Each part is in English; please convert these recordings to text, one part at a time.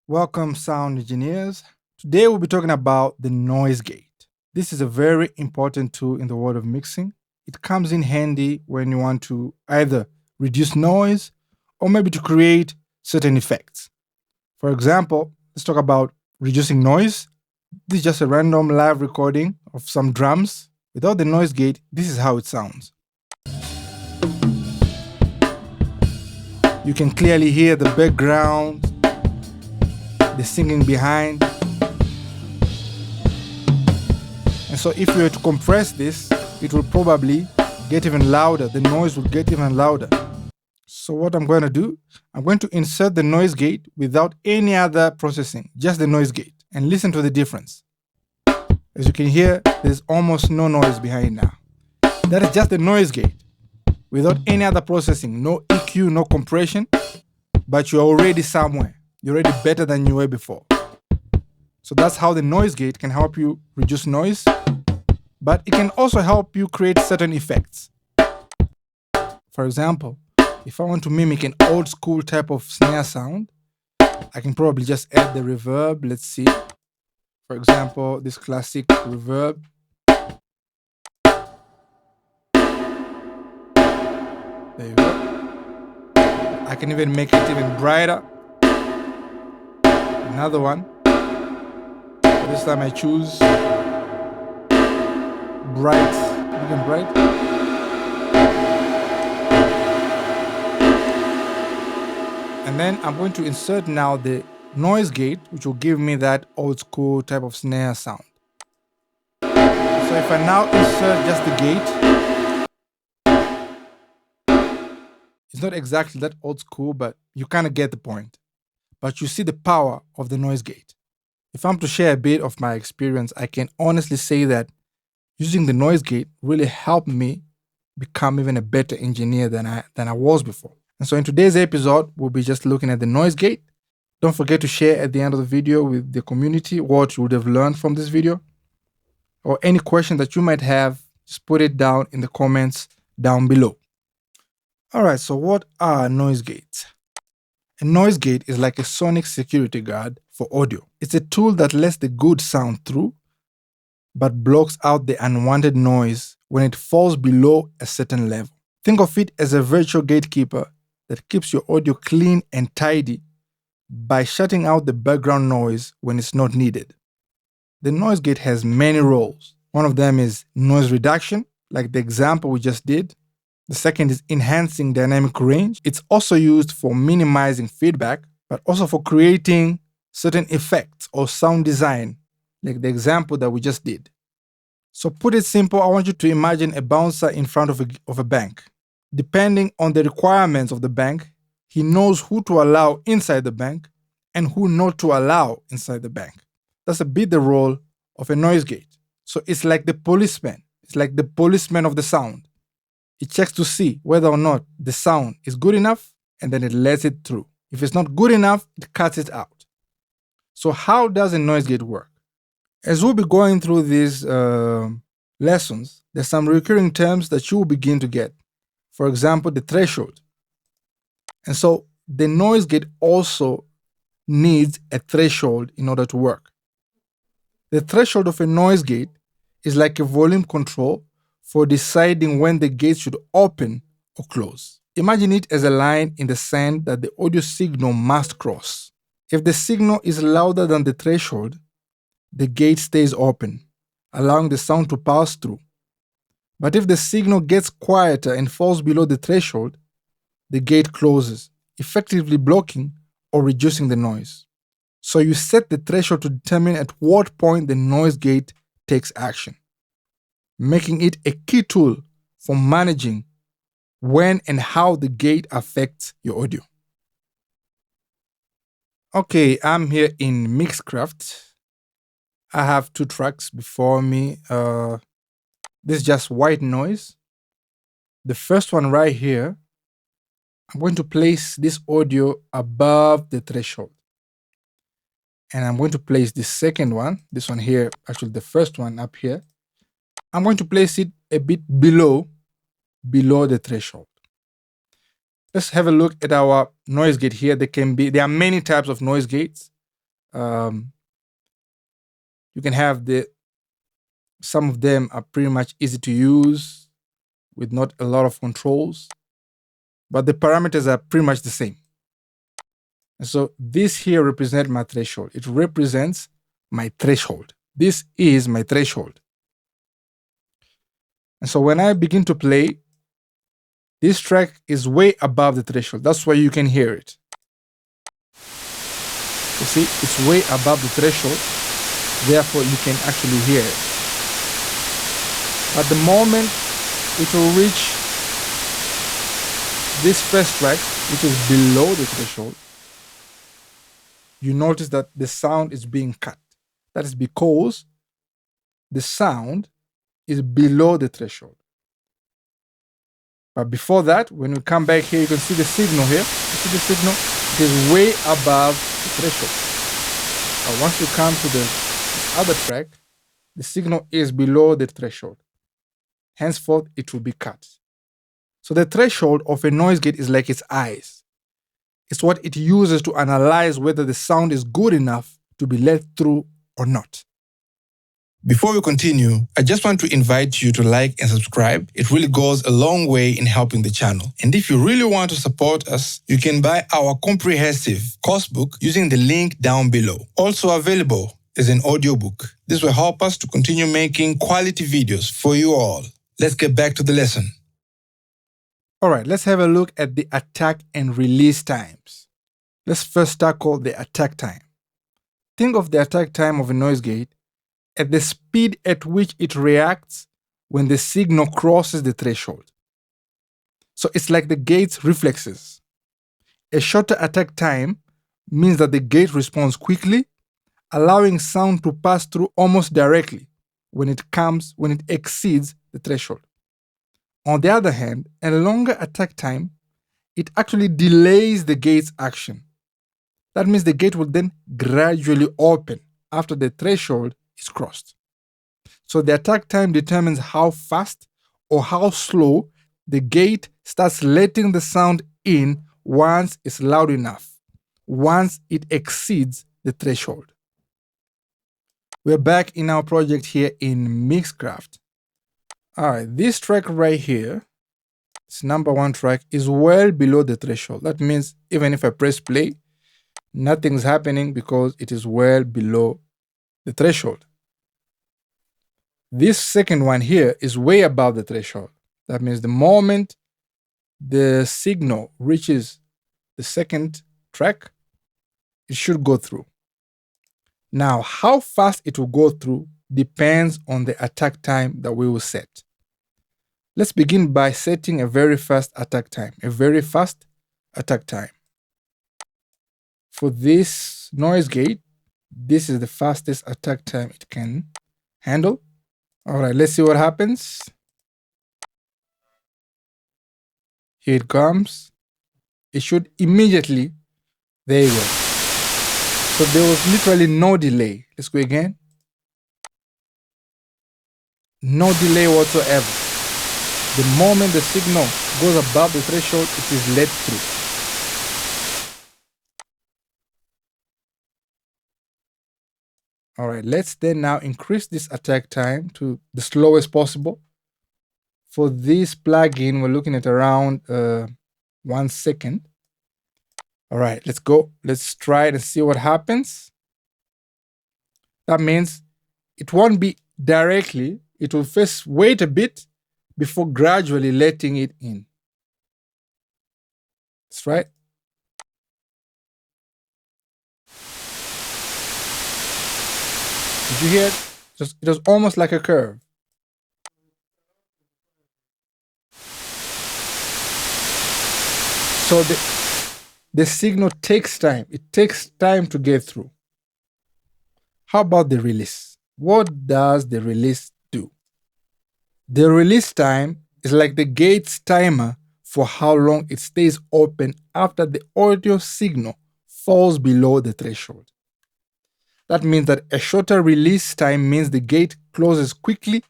Welcome, sound engineers. Today we'll be talking about the noise gate. This is a very important tool in the world of mixing. It comes in handy when you want to either reduce noise or maybe to create certain effects. For example, let's talk about reducing noise. This is just a random live recording of some drums. Without the noise gate, this is how it sounds. You can clearly hear the background, the singing behind. And so if you were to compress this, it will probably get even louder. The noise will get even louder. So what I'm going to do, I'm going to insert the noise gate without any other processing, just the noise gate, and listen to the difference. As you can hear, there's almost no noise behind now. That is just the noise gate without any other processing, no EQ, no compression, but you're already somewhere. You're already better than you were before. So that's how the noise gate can help you reduce noise, but it can also help you create certain effects. For example, if I want to mimic an old school type of snare sound, I can probably just add the reverb. Let's see. For example, this classic reverb. There you go. I can even make it even brighter. Another one. This time I choose bright, medium bright. And then I'm going to insert now the noise gate, which will give me that old school type of snare sound. So if I now insert just the gate, it's not exactly that old school, but you kind of get the point. But you see the power of the noise gate. If I'm to share a bit of my experience, I can honestly say that using the noise gate really helped me become even a better engineer than I was before. And so in today's episode, we'll be just looking at the noise gate. Don't forget to share at the end of the video with the community what you would have learned from this video. Or any question that you might have, just put it down in the comments down below. All right, so what are noise gates? A noise gate is like a sonic security guard for audio. It's a tool that lets the good sound through, but blocks out the unwanted noise when it falls below a certain level. Think of it as a virtual gatekeeper that keeps your audio clean and tidy by shutting out the background noise when it's not needed. The noise gate has many roles. One of them is noise reduction, like the example we just did. The second is enhancing dynamic range. It's also used for minimizing feedback, but also for creating certain effects or sound design, like the example that we just did. So put it simple, I want you to imagine a bouncer in front of a bank. Depending on the requirements of the bank, he knows who to allow inside the bank and who not to allow inside the bank. That's a bit the role of a noise gate. So it's like the policeman. It's like the policeman of the sound. It checks to see whether or not the sound is good enough, and then it lets it through. If it's not good enough, it cuts it out. So how does a noise gate work? As we'll be going through these lessons, there's some recurring terms that you will begin to get. For example, the threshold. And so the noise gate also needs a threshold in order to work. The threshold of a noise gate is like a volume control for deciding when the gate should open or close. Imagine it as a line in the sand that the audio signal must cross. If the signal is louder than the threshold, the gate stays open, allowing the sound to pass through. But if the signal gets quieter and falls below the threshold, the gate closes, effectively blocking or reducing the noise. So you set the threshold to determine at what point the noise gate takes action, making it a key tool for managing when and how the gate affects your audio. Okay, I'm here in Mixcraft. I have two tracks before me. This is just white noise. The first one right here, I'm going to place this audio above the threshold. And I'm going to place the second one, this one here, actually the first one up here. I'm going to place it a bit below the threshold. Let's have a look at our noise gate here. There are many types of noise gates. Um, you can have some of them are pretty much easy to use with not a lot of controls, but the parameters are pretty much the same. And so this here represents my threshold. It represents my threshold. This is my threshold. And so when I begin to play, this track is way above the threshold. That's why you can hear it. You see, it's way above the threshold. Therefore, you can actually hear it. At the moment it will reach this first track, which is below the threshold, you notice that the sound is being cut. That is because the sound is below the threshold. But before that, when we come back here, you can see the signal here. You see the signal? It is way above the threshold. But once you come to this other track, the signal is below the threshold. Henceforth, it will be cut. So the threshold of a noise gate is like its eyes. It's what it uses to analyze whether the sound is good enough to be let through or not. Before we continue, I just want to invite you to like and subscribe. It really goes a long way in helping the channel. And if you really want to support us, you can buy our comprehensive course book using the link down below. Also available is an audiobook. This will help us to continue making quality videos for you all. Let's get back to the lesson. All right, let's have a look at the attack and release times. Let's first tackle the attack time. Think of the attack time of a noise gate at the speed at which it reacts when the signal crosses the threshold. So it's like the gate's reflexes. A shorter attack time means that the gate responds quickly, allowing sound to pass through almost directly when it exceeds the threshold. On the other hand, a longer attack time, it actually delays the gate's action. That means the gate will then gradually open after the threshold is crossed. So the attack time determines how fast or how slow the gate starts letting the sound in once it's loud enough, once it exceeds the threshold. We're back in our project here in Mixcraft. All right, this track right here, this number one track, is well below the threshold. That means even if I press play, nothing's happening because it is well below the threshold. This second one here is way above the threshold. That means the moment the signal reaches the second track, it should go through. Now, how fast it will go through depends on the attack time that we will set. Let's begin by setting a very fast attack time. For this noise gate, this is the fastest attack time it can handle. All right, let's see what happens. Here it comes. It should immediately, there you go. So there was literally no delay. Let's go again. No delay whatsoever. The moment the signal goes above the threshold, it is let through. All right, let's then now increase this attack time to the slowest possible. For this plugin, we're looking at around 1 second. All right, let's go. Let's try it and see what happens. That means it won't be directly. It will first wait a bit before gradually letting it in. That's right. Did you hear it? It was almost like a curve. So the signal takes time. It takes time to get through. How about the release? What does the release do? The release time is like the gate's timer for how long it stays open after the audio signal falls below the threshold. That means that a shorter release time means the gate closes quickly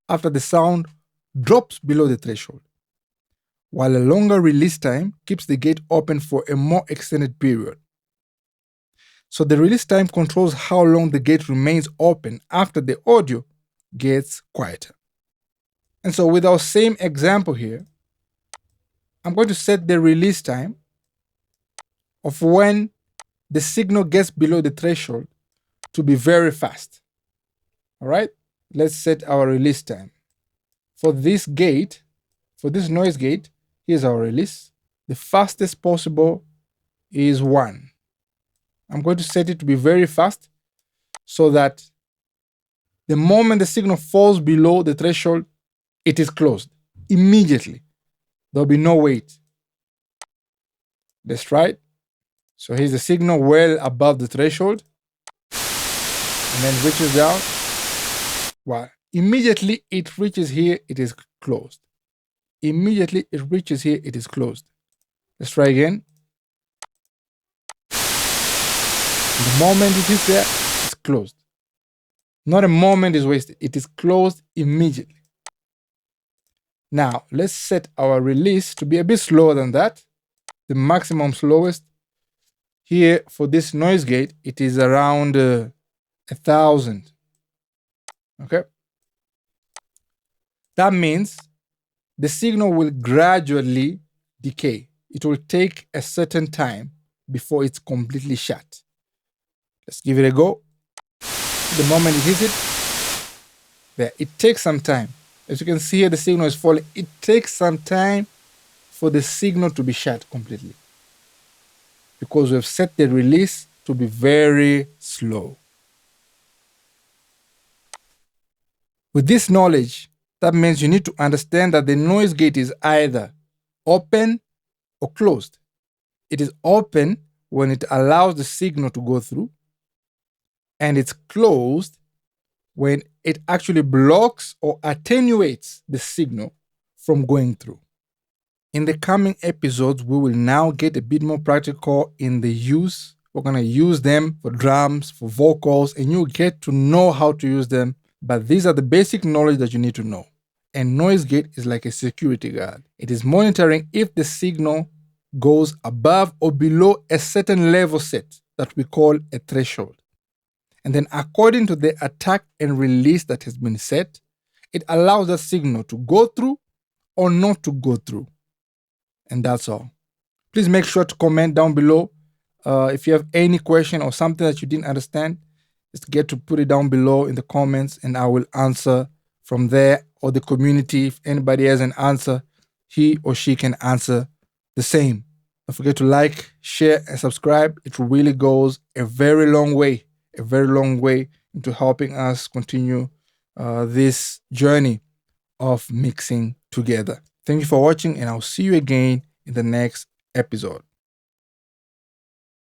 after the sound drops below the threshold, while a longer release time keeps the gate open for a more extended period. So the release time controls how long the gate remains open after the audio gets quieter. And so with our same example here, I'm going to set the release time of when the signal gets below the threshold to be very fast. All right, let's set our release time. For this gate, for this noise gate, here's our release. The fastest possible is 1. I'm going to set it to be very fast so that the moment the signal falls below the threshold, it is closed immediately. There'll be no wait. That's right. So here's the signal well above the threshold, and then reaches down. Wow. Immediately it reaches here, it is closed. Immediately it reaches here, it is closed. Let's try again. The moment it is there, it's closed. Not a moment is wasted. It is closed immediately. Now, let's set our release to be a bit slower than that. The maximum slowest. Here, for this noise gate, it is around 1,000. Okay? That means the signal will gradually decay. It will take a certain time before it's completely shut. Let's give it a go. The moment it hits it, there, it takes some time. As you can see here, the signal is falling. It takes some time for the signal to be shut completely, because we've set the release to be very slow. With this knowledge, that means you need to understand that the noise gate is either open or closed. It is open when it allows the signal to go through, and it's closed when it actually blocks or attenuates the signal from going through. In the coming episodes, we will now get a bit more practical in the use. We're going to use them for drums, for vocals, and you'll get to know how to use them. But these are the basic knowledge that you need to know. A noise gate is like a security guard. It is monitoring if the signal goes above or below a certain level set that we call a threshold. And then according to the attack and release that has been set, it allows that signal to go through or not to go through. And that's all. Please make sure to comment down below. If you have any question or something that you didn't understand, just get to put it down below in the comments and I will answer from there, or the community. If anybody has an answer, he or she can answer the same. Don't forget to like, share, and subscribe. It really goes a very long way into helping us continue this journey of mixing together. Thank you for watching, and I'll see you again in the next episode.